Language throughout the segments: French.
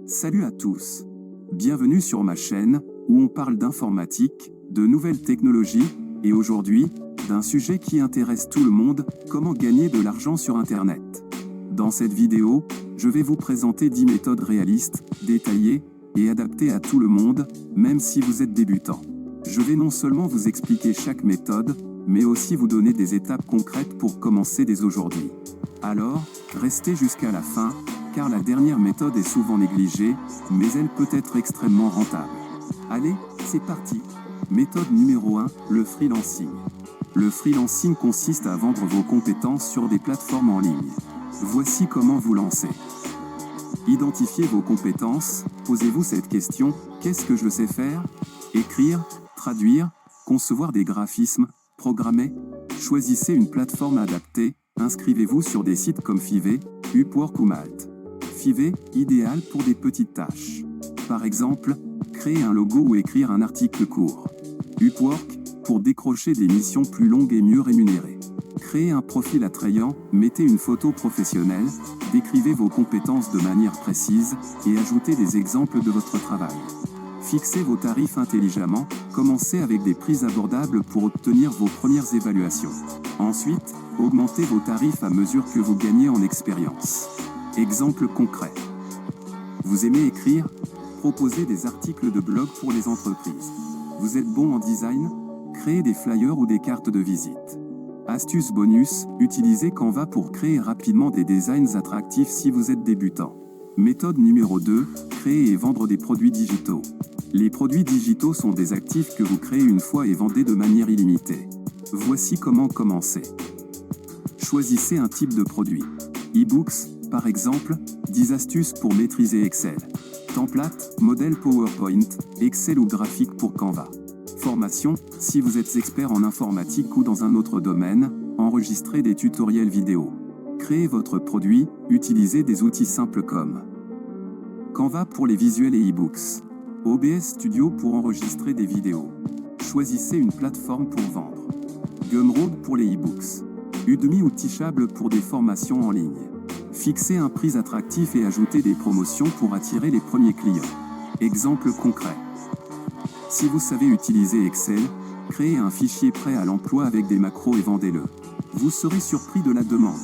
Salut à tous. Bienvenue sur ma chaîne, où on parle d'informatique, de nouvelles technologies, et aujourd'hui, d'un sujet qui intéresse tout le monde, comment gagner de l'argent sur Internet. Dans cette vidéo, je vais vous présenter 10 méthodes réalistes, détaillées, et adaptées à tout le monde, même si vous êtes débutant. Je vais non seulement vous expliquer chaque méthode, mais aussi vous donner des étapes concrètes pour commencer dès aujourd'hui. Alors, restez jusqu'à la fin, car la dernière méthode est souvent négligée, mais elle peut être extrêmement rentable. Allez, c'est parti. Méthode numéro 1, le freelancing. Le freelancing consiste à vendre vos compétences sur des plateformes en ligne. Voici comment vous lancer. Identifiez vos compétences, posez-vous cette question, qu'est-ce que je sais faire? Écrire, traduire, concevoir des graphismes, programmer. Choisissez une plateforme adaptée, inscrivez-vous sur des sites comme Fiverr, Upwork ou Malt. Fiverr, idéal pour des petites tâches. Par exemple, créer un logo ou écrire un article court. Upwork, pour décrocher des missions plus longues et mieux rémunérées. Créez un profil attrayant, mettez une photo professionnelle, décrivez vos compétences de manière précise et ajoutez des exemples de votre travail. Fixez vos tarifs intelligemment, commencez avec des prix abordables pour obtenir vos premières évaluations. Ensuite, augmentez vos tarifs à mesure que vous gagnez en expérience. Exemple concret. Vous aimez écrire? Proposez des articles de blog pour les entreprises. Vous êtes bon en design? Créez des flyers ou des cartes de visite. Astuce bonus, utilisez Canva pour créer rapidement des designs attractifs si vous êtes débutant. Méthode numéro 2, créer et vendre des produits digitaux. Les produits digitaux sont des actifs que vous créez une fois et vendez de manière illimitée. Voici comment commencer. Choisissez un type de produit. E-books, par exemple, 10 astuces pour maîtriser Excel. Template, modèle PowerPoint, Excel ou graphique pour Canva. Formation, si vous êtes expert en informatique ou dans un autre domaine, enregistrez des tutoriels vidéo. Créez votre produit, utilisez des outils simples comme Canva pour les visuels et e-books. OBS Studio pour enregistrer des vidéos. Choisissez une plateforme pour vendre. Gumroad pour les e-books. Udemy ou Teachable pour des formations en ligne. Fixez un prix attractif et ajoutez des promotions pour attirer les premiers clients. Exemple concret. Si vous savez utiliser Excel, créez un fichier prêt à l'emploi avec des macros et vendez-le. Vous serez surpris de la demande.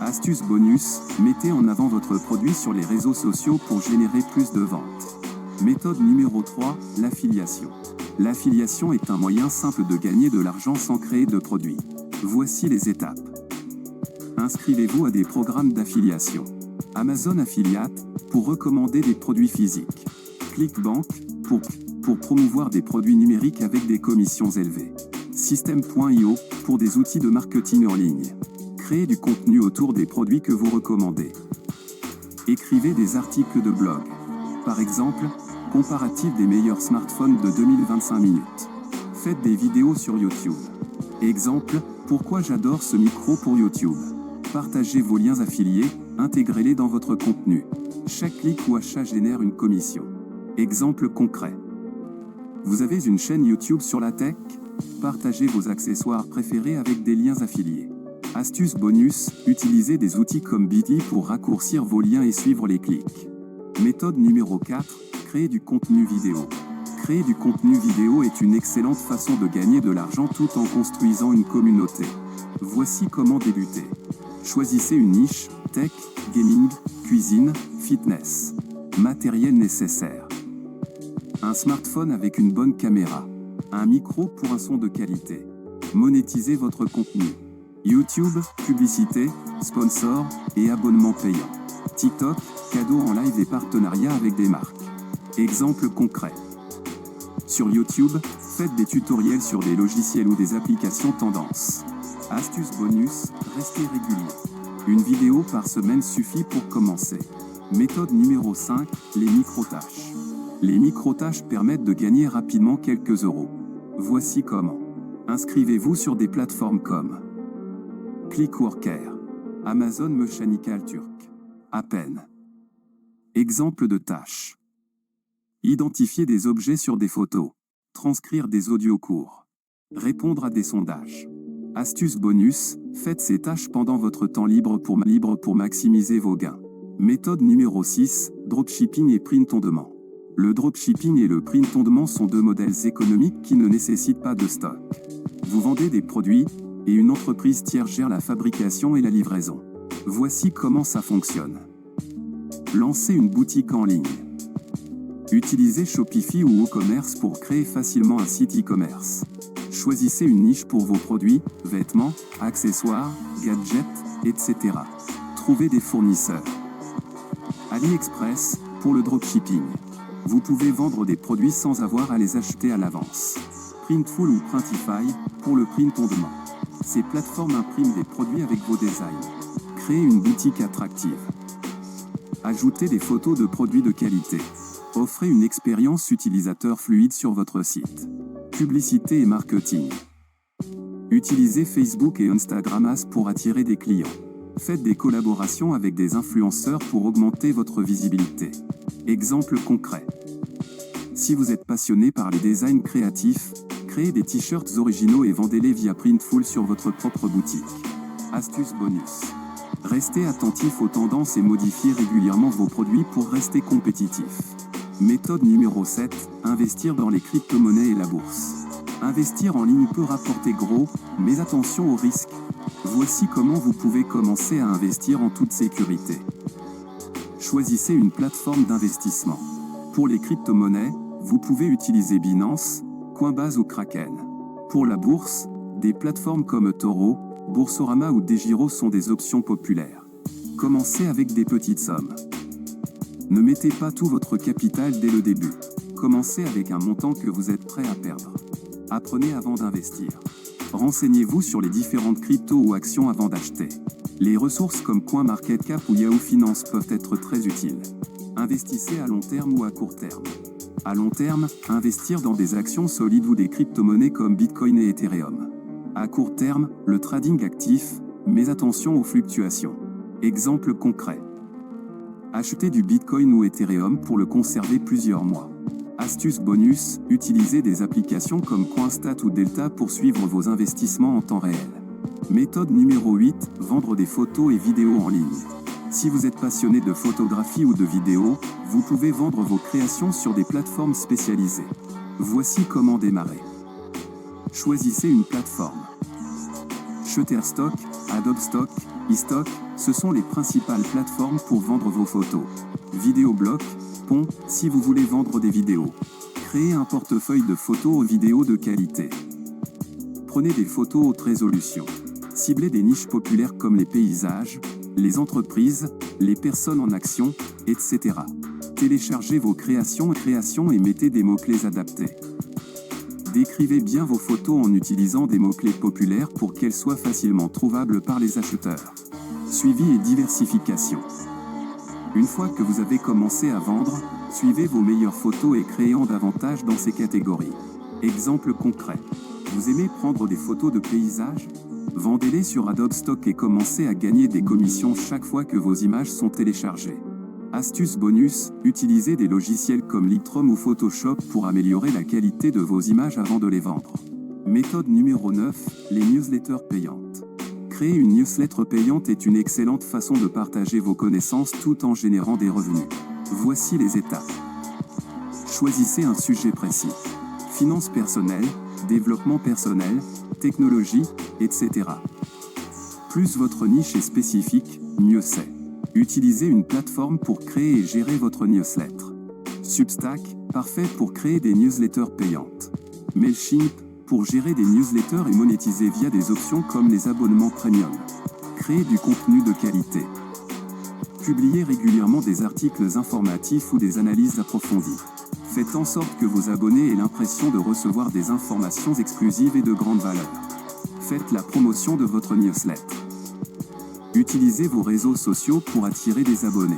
Astuce bonus, mettez en avant votre produit sur les réseaux sociaux pour générer plus de ventes. Méthode numéro 3, l'affiliation. L'affiliation est un moyen simple de gagner de l'argent sans créer de produit. Voici les étapes. Inscrivez-vous à des programmes d'affiliation. Amazon Affiliate, pour recommander des produits physiques. ClickBank, pour promouvoir des produits numériques avec des commissions élevées. System.io, pour des outils de marketing en ligne. Créez du contenu autour des produits que vous recommandez. Écrivez des articles de blog. Par exemple, comparatif des meilleurs smartphones de 2025 minutes. Faites des vidéos sur YouTube. Exemple, pourquoi j'adore ce micro pour YouTube. Partagez vos liens affiliés, intégrez-les dans votre contenu. Chaque clic ou achat génère une commission. Exemple concret. Vous avez une chaîne YouTube sur la tech? Partagez vos accessoires préférés avec des liens affiliés. Astuce bonus, utilisez des outils comme Bitly pour raccourcir vos liens et suivre les clics. Méthode numéro 4, créer du contenu vidéo. Créer du contenu vidéo est une excellente façon de gagner de l'argent tout en construisant une communauté. Voici comment débuter. Choisissez une niche, tech, gaming, cuisine, fitness. Matériel nécessaire. Un smartphone avec une bonne caméra. Un micro pour un son de qualité. Monétisez votre contenu. YouTube, publicité, sponsor et abonnement payant. TikTok, cadeaux en live et partenariat avec des marques. Exemple concret. Sur YouTube, faites des tutoriels sur des logiciels ou des applications tendances. Astuce bonus, restez régulier. Une vidéo par semaine suffit pour commencer. Méthode numéro 5, les micro-tâches. Les micro-tâches permettent de gagner rapidement quelques euros. Voici comment. Inscrivez-vous sur des plateformes comme Clickworker, Amazon Mechanical Turk, Appen. Exemple de tâches. Identifier des objets sur des photos. Transcrire des audios courts. Répondre à des sondages. Astuce bonus, faites ces tâches pendant votre temps libre pour maximiser vos gains. Méthode numéro 6, dropshipping et print-on-demand. Le dropshipping et le print-on-demand sont deux modèles économiques qui ne nécessitent pas de stock. Vous vendez des produits, et une entreprise tierce gère la fabrication et la livraison. Voici comment ça fonctionne. Lancez une boutique en ligne. Utilisez Shopify ou WooCommerce pour créer facilement un site e-commerce. Choisissez une niche pour vos produits, vêtements, accessoires, gadgets, etc. Trouvez des fournisseurs. AliExpress, pour le dropshipping. Vous pouvez vendre des produits sans avoir à les acheter à l'avance. Printful ou Printify, pour le print-on-demand. Ces plateformes impriment des produits avec vos designs. Créez une boutique attractive. Ajoutez des photos de produits de qualité. Offrez une expérience utilisateur fluide sur votre site. Publicité et marketing. Utilisez Facebook et Instagram Ads pour attirer des clients. Faites des collaborations avec des influenceurs pour augmenter votre visibilité. Exemple concret. Si vous êtes passionné par les designs créatifs, créez des t-shirts originaux et vendez-les via Printful sur votre propre boutique. Astuce bonus. Restez attentif aux tendances et modifiez régulièrement vos produits pour rester compétitif. Méthode numéro 7, investir dans les crypto-monnaies et la bourse. Investir en ligne peut rapporter gros, mais attention aux risques. Voici comment vous pouvez commencer à investir en toute sécurité. Choisissez une plateforme d'investissement. Pour les crypto-monnaies, vous pouvez utiliser Binance, Coinbase ou Kraken. Pour la bourse, des plateformes comme Toro, Boursorama ou Degiro sont des options populaires. Commencez avec des petites sommes. Ne mettez pas tout votre capital dès le début. Commencez avec un montant que vous êtes prêt à perdre. Apprenez avant d'investir. Renseignez-vous sur les différentes cryptos ou actions avant d'acheter. Les ressources comme CoinMarketCap ou Yahoo Finance peuvent être très utiles. Investissez à long terme ou à court terme. À long terme, investir dans des actions solides ou des crypto-monnaies comme Bitcoin et Ethereum. À court terme, le trading actif, mais attention aux fluctuations. Exemple concret. Achetez du Bitcoin ou Ethereum pour le conserver plusieurs mois. Astuce bonus, utilisez des applications comme Coinstat ou Delta pour suivre vos investissements en temps réel. Méthode numéro 8, vendre des photos et vidéos en ligne. Si vous êtes passionné de photographie ou de vidéo, vous pouvez vendre vos créations sur des plateformes spécialisées. Voici comment démarrer. Choisissez une plateforme. Shutterstock, Adobe Stock, eStock, ce sont les principales plateformes pour vendre vos photos. Vidéoblock, Pont, si vous voulez vendre des vidéos. Créez un portefeuille de photos ou vidéos de qualité. Prenez des photos haute résolution. Ciblez des niches populaires comme les paysages, les entreprises, les personnes en action, etc. Téléchargez vos créations et mettez des mots-clés adaptés. Décrivez bien vos photos en utilisant des mots-clés populaires pour qu'elles soient facilement trouvables par les acheteurs. Suivi et diversification. Une fois que vous avez commencé à vendre, suivez vos meilleures photos et créez-en davantage dans ces catégories. Exemple concret. Vous aimez prendre des photos de paysages? Vendez-les sur Adobe Stock et commencez à gagner des commissions chaque fois que vos images sont téléchargées. Astuce bonus, utilisez des logiciels comme Lightroom ou Photoshop pour améliorer la qualité de vos images avant de les vendre. Méthode numéro 9, les newsletters payantes. Créer une newsletter payante est une excellente façon de partager vos connaissances tout en générant des revenus. Voici les étapes. Choisissez un sujet précis. Finances personnelles, développement personnel, technologie, etc. Plus votre niche est spécifique, mieux c'est. Utilisez une plateforme pour créer et gérer votre newsletter. Substack, parfait pour créer des newsletters payantes. Mailchimp, pour gérer des newsletters et monétiser via des options comme les abonnements premium. Créez du contenu de qualité. Publiez régulièrement des articles informatifs ou des analyses approfondies. Faites en sorte que vos abonnés aient l'impression de recevoir des informations exclusives et de grande valeur. Faites la promotion de votre newsletter. Utilisez vos réseaux sociaux pour attirer des abonnés.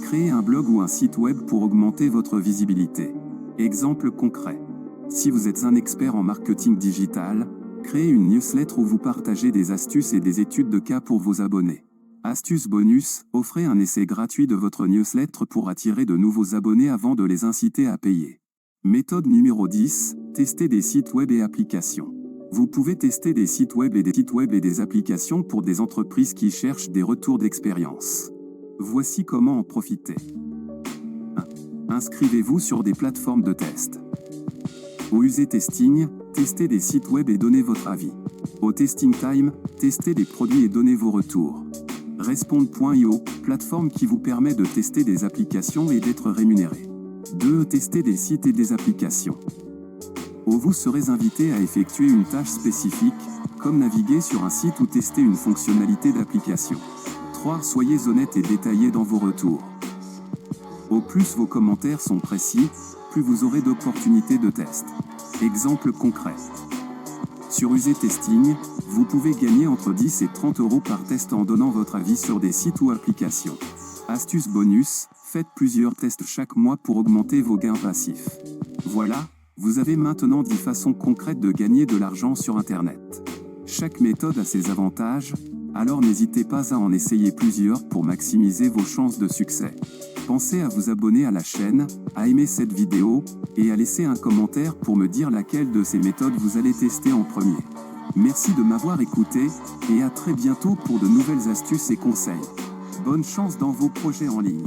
Créez un blog ou un site web pour augmenter votre visibilité. Exemple concret. Si vous êtes un expert en marketing digital, créez une newsletter où vous partagez des astuces et des études de cas pour vos abonnés. Astuce bonus, offrez un essai gratuit de votre newsletter pour attirer de nouveaux abonnés avant de les inciter à payer. Méthode numéro 10, testez des sites web et applications. Vous pouvez tester des sites web et des applications pour des entreprises qui cherchent des retours d'expérience. Voici comment en profiter. 1. Inscrivez-vous sur des plateformes de test. Au UZ Testing, testez des sites web et donnez votre avis. Au Testing Time, testez des produits et donnez vos retours. Respond.io, plateforme qui vous permet de tester des applications et d'être rémunéré. 2. Tester des sites et des applications. Vous serez invité à effectuer une tâche spécifique, comme naviguer sur un site ou tester une fonctionnalité d'application. 3. Soyez honnête et détaillé dans vos retours. Au plus vos commentaires sont précis, plus vous aurez d'opportunités de test. Exemple concret. Sur UZ Testing, vous pouvez gagner entre 10 et 30 € par test en donnant votre avis sur des sites ou applications. Astuce bonus, faites plusieurs tests chaque mois pour augmenter vos gains passifs. Voilà, vous avez maintenant 10 façons concrètes de gagner de l'argent sur Internet. Chaque méthode a ses avantages, alors n'hésitez pas à en essayer plusieurs pour maximiser vos chances de succès. Pensez à vous abonner à la chaîne, à aimer cette vidéo, et à laisser un commentaire pour me dire laquelle de ces méthodes vous allez tester en premier. Merci de m'avoir écouté, et à très bientôt pour de nouvelles astuces et conseils. Bonne chance dans vos projets en ligne.